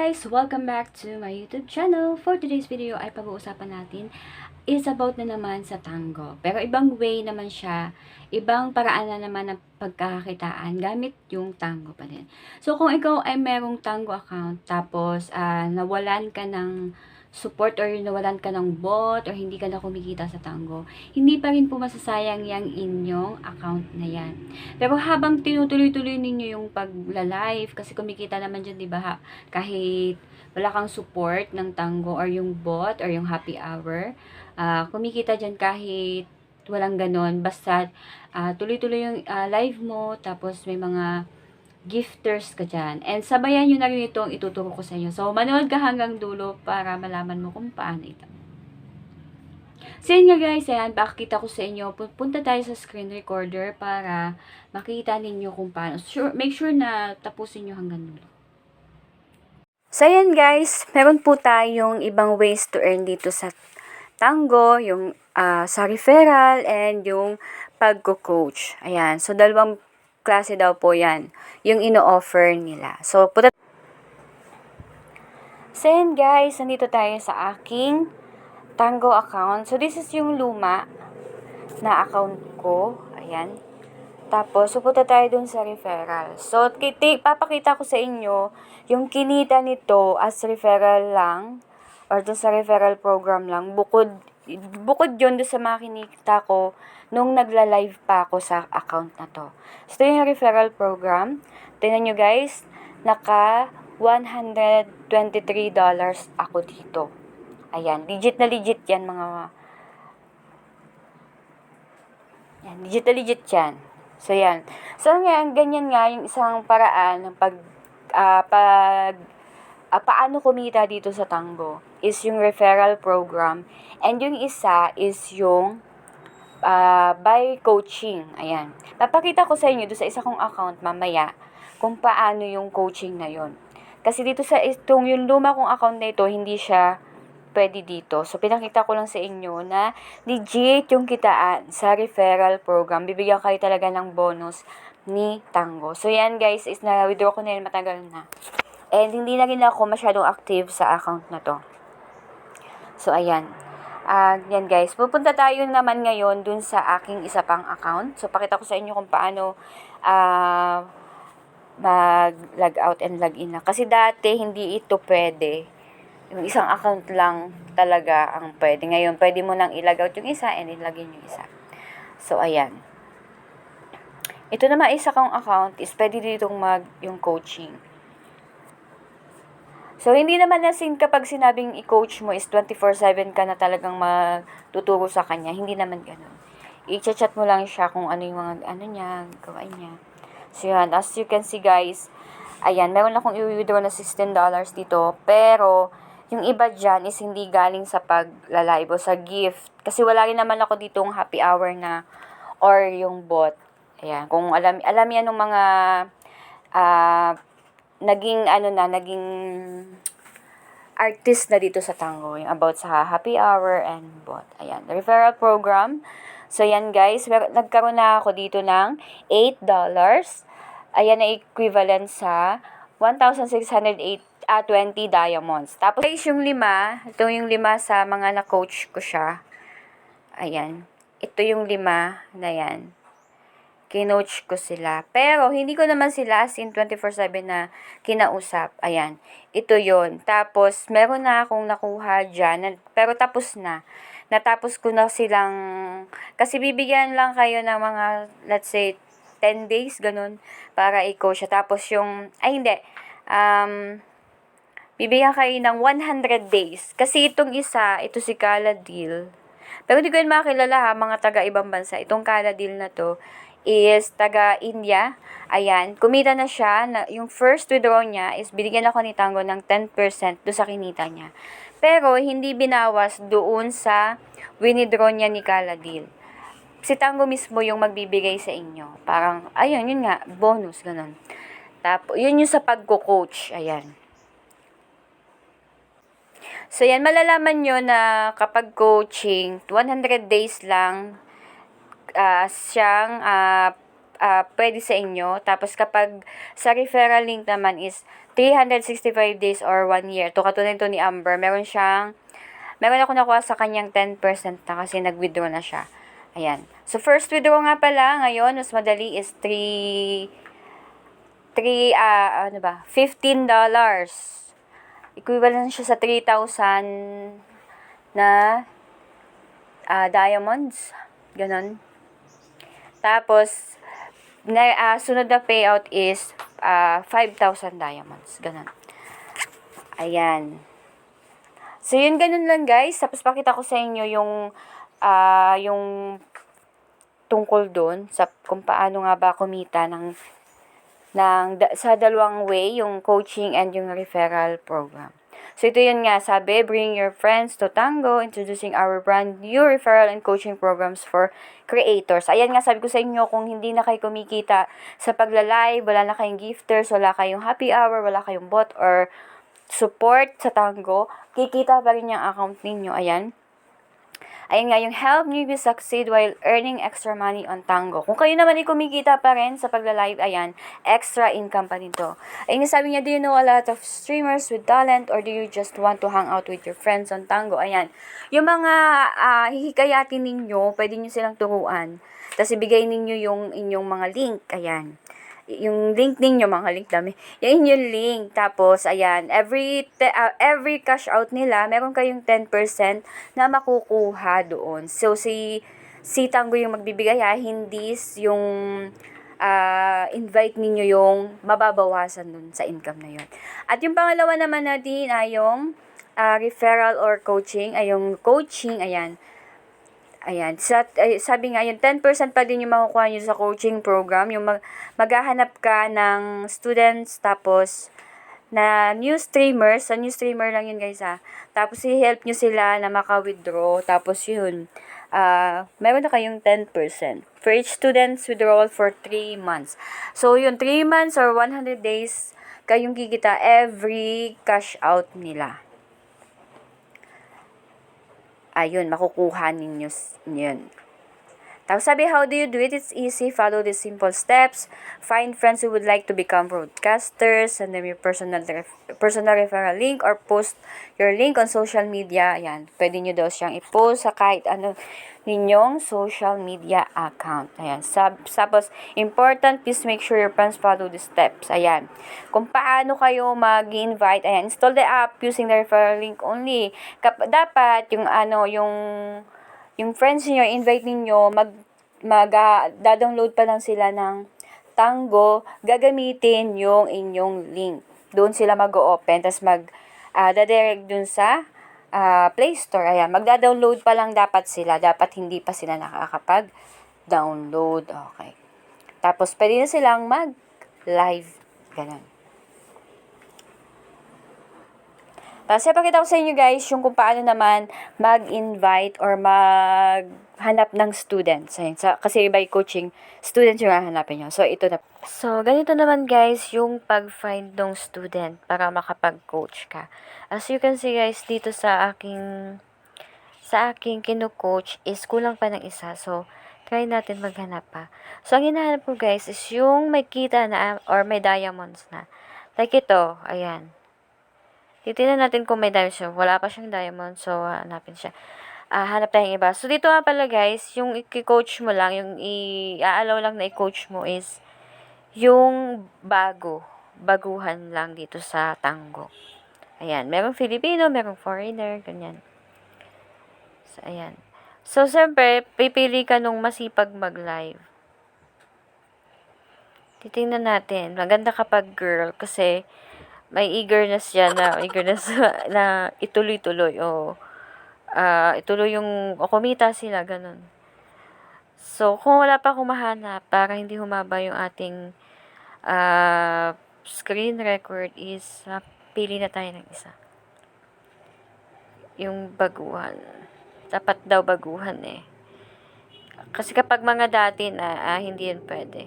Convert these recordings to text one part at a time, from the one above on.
guys! Welcome back to my YouTube channel. For today's video ay pag-uusapan natin is about na naman sa tango. Pero ibang way naman siya, ibang paraan na naman ng pagkakakitaan gamit yung tango pa din. So kung ikaw ay merong tango account tapos nawalan ka ng support or nawalan ka ng bot or hindi ka na kumikita sa tango, hindi pa rin po masasayang yung inyong account na yan. Pero habang tinutuloy-tuloy ninyo yung pagla-live, kasi kumikita naman dyan, di ba, kahit wala kang support ng tango or yung bot or yung happy hour, kumikita dyan kahit walang ganon, basta tuloy-tuloy yung live mo, tapos may mga gifters ka dyan. And sabayan nyo na rin itong ituturo ko sa inyo. So, manood ka hanggang dulo para malaman mo kung paano ito. So, yun nga guys, ayan, pakita ko sa inyo. Punta tayo sa screen recorder para makita ninyo kung paano. Make sure na tapusin nyo hanggang dulo. So, ayan guys, meron po tayong ibang ways to earn dito sa tango, yung sa referral, and yung pagko-coach. Ayan, so dalawang klase daw po yan, yung ino-offer nila. So, ayan guys, nandito tayo sa aking tango account. So, this is yung luma na account ko. Ayan. Tapos, pupunta tayo dun sa referral. So, papakita ko sa inyo yung kinita nito as referral lang or dun sa referral program lang. Bukod yun doon sa mga kinikita ko nung nagla-live pa ako sa account na to. So, ito yung referral program. Tingnan nyo guys, naka $123 ako dito. Ayan, legit na legit yan mga... Yan, legit na legit yan. So, yan. So, ganyan nga yung isang paraan ng paano kumita dito sa tango is yung referral program. And yung isa is yung by coaching. Ayan. Papakita ko sa inyo doon sa isa kong account mamaya kung paano yung coaching na yon. Kasi dito sa yung luma kong account na ito, hindi siya pwede dito. So, pinakita ko lang sa inyo na legit yung kitaan sa referral program. Bibigyan kayo talaga ng bonus ni tango. So, yan guys, is na-withdraw ko na yan matagal na. And hindi na rin ako masyadong active sa account na to. So, ayan. Yan guys, pupunta tayo naman ngayon dun sa aking isa pang account. So, pakita ko sa inyo kung paano mag-log out and log in na. Kasi dati, hindi ito pwede. Yung isang account lang talaga ang pwede. Ngayon, pwede mo nang i-log out yung isa and i-log in yung isa. So, ayan. Ito naman isa kong account is pwede ditong yung coaching. So, hindi naman nasin kapag sinabing i-coach mo is 24/7 ka na talagang matuturo sa kanya. Hindi naman ganun. I-chat mo lang siya kung ano yung mga niya, gawain niya. So, yan. As you can see, guys, ayan, meron akong i-withdraw na $16 dito. Pero, yung iba dyan is hindi galing sa pag-live o sa gift. Kasi wala rin naman ako ditong happy hour na or yung bot. Ayan. Kung alam yan ng mga naging artist na dito sa tango, yung about sa happy hour and bot. Ayan, the referral program. So, yan guys, nagkaroon na ako dito ng $8. Ayan na equivalent sa 1,620 diamonds. Tapos, guys, yung 5, ito yung 5 sa mga na-coach ko siya. Ayan, ito yung 5 na yan. Kinoach ko sila. Pero, hindi ko naman sila as in 24/7 na kinausap. Ayan. Ito yon. Tapos, meron na akong nakuha dyan. Pero, tapos na. Natapos ko na silang... Kasi, bibigyan lang kayo ng mga, let's say, 10 days, ganun, para i-coach siya. Tapos, yung... Ay, hindi. Bibigyan kayo ng 100 days. Kasi, itong isa, ito si Kaladil. Pero, hindi ko yun makilala ha, mga taga-ibang bansa. Itong Kaladil na to, is taga-India. Ayan, kumita na siya. Yung first withdraw niya is binigyan ako ni Tango ng 10% do sa kinita niya. Pero, hindi binawas doon sa winidraw niya ni Kaladil. Si Tango mismo yung magbibigay sa inyo. Parang, ayun, yun nga, bonus, ganun. Tapos, yun yung sa pagko-coach. Ayan. So, yan, malalaman nyo na kapag coaching, 100 days lang, siyang pwede sa inyo. Tapos kapag sa referral link naman is 365 days or 1 year. To katulad to ni Amber, meron ako nakuha sa kanyang 10% na kasi nag-withdraw na siya. Ayan. So, first withdraw nga pala ngayon, mas madali is $15. Equivalent siya sa 3,000 na diamonds. Ganon. Tapos, sunod na payout is 5,000 diamonds. Ganon. Ayan. So, yun ganun lang guys. Tapos, pakita ko sa inyo yung tungkol doon sa kung paano nga ba kumita sa dalawang way, yung coaching and yung referral program. So, ito yun nga, sabi, bring your friends to Tango, introducing our brand new referral and coaching programs for creators. Ayan nga, sabi ko sa inyo, kung hindi na kayo kumikita sa pagla-live, wala na kayong gifters, wala kayong happy hour, wala kayong bot or support sa Tango, kikita pa rin yung account ninyo. Ayan. Ayun nga, yung help newbies succeed while earning extra money on Tango. Kung kayo naman ay kumikita pa rin sa pagla-live, ayan, extra income pa nito. Ayun nga, sabi niya, do you know a lot of streamers with talent or do you just want to hang out with your friends on Tango? Ayan, yung mga hihikayatin ninyo, pwede nyo silang turuan. Tapos ibigay ninyo yung inyong mga link, ayan. Yung link ninyo, mga link dami. Yan yung link. Tapos, ayan, every cash out nila, meron kayong 10% na makukuha doon. So, si Tango yung magbibigay hindi yung invite ninyo yung mababawasan dun sa income na yun. At yung pangalawa naman natin ay yung referral or coaching. Ay yung coaching, ayan. Ayan, sabi nga, yung 10% pa din yung makukuha nyo sa coaching program, yung maghahanap ka ng students, tapos na new streamers, sa new streamer lang yun guys tapos i-help nyo sila na maka-withdraw, tapos yun, meron na kayong 10% for each student's withdrawal for 3 months. So yun, 3 months or 100 days, kayong kikita every cash out nila. Ayun, makukuha ninyo yun. Tapos sabi, how do you do it? It's easy. Follow these simple steps. Find friends who would like to become broadcasters. Send them your personal referral link or post your link on social media. Ayan, pwede nyo daw siyang i-post sa kahit ano ninyong social media account. Ayan, tapos, important, please make sure your friends follow the steps. Ayan, kung paano kayo mag-invite. Ayan, install the app using the referral link only. Dapat, yung friends niyo, invite ninyo, da-download pa lang sila ng Tango, gagamitin yung inyong link. Doon sila mag-open, tapos dadirect dun sa Play Store. Ayan, magda-download pa lang dapat sila. Dapat hindi pa sila nakakapag-download. Okay. Tapos, pwede na silang mag-live. Ganun. Tapos, ipakita ko sa inyo guys yung kung paano naman mag-invite or maghanap ng students. Ayun, kasi by coaching, students yung hahanapin nyo. So, ito na. So, ganito naman guys yung pag-find ng student para makapag-coach ka. As you can see guys, dito sa aking kino-coach is kulang pa ng isa. So, try natin maghanap pa. So, ang hinahanap ko guys is yung may kita na or may diamonds na. Like ito, ayan. Titignan natin kung may diamonds siya. Wala pa siyang diamond, so hanapin siya. Hanap tayong iba. So, dito nga pala guys, yung i-coach mo lang, yung i-allow lang na i-coach mo is yung baguhan lang dito sa Tango. Ayan, merong Filipino, merong foreigner, ganyan. So, ayan. So, siyempre, pipili ka nung masipag mag-live. Titingnan natin. Maganda kapag girl kasi may eagerness yan na ituloy-tuloy o ituloy yung kumita sila, ganun. So, kung wala pa akong mahanap para hindi humaba yung ating screen record is pili na tayo ng isa. Yung baguhan. Dapat daw baguhan Kasi kapag mga dati na hindi yan pwede.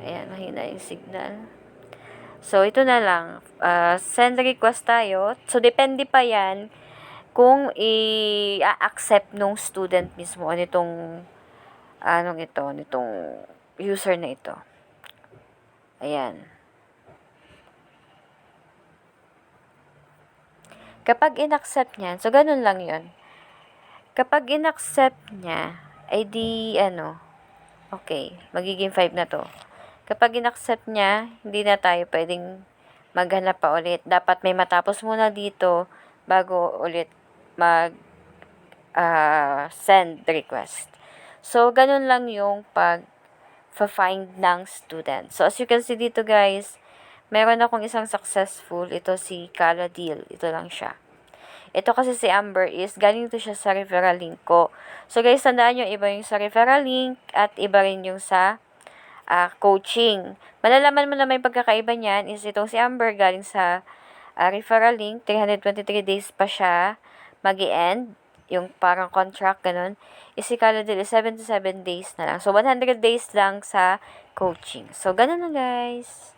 Ayan, mahina yung signal. So, ito na lang. Send request tayo. So, depende pa yan kung i-accept nung student mismo nitong user na ito. Ayan. Kapag in-accept niya, so ganun lang yun. Kapag in-accept niya, ay di, okay, magiging 5 na to. Kapag in-accept niya, hindi na tayo pwedeng maghanap pa ulit. Dapat may matapos muna dito bago ulit send request. So, ganun lang yung pag-find ng student. So, as you can see dito guys, meron akong isang successful. Ito si Kala Deal. Ito lang siya. Ito kasi si Amber is, galing to siya sa referral link ko. So guys, tandaan nyo, iba yung sa referral link at iba rin yung sa coaching. Malalaman mo na may pagkakaiba niyan is itong si Amber galing sa referral link. 323 days pa siya mag-i-end. Yung parang contract, ganun. Is si Caladil is 77 days na lang. So, 100 days lang sa coaching. So, ganun na guys.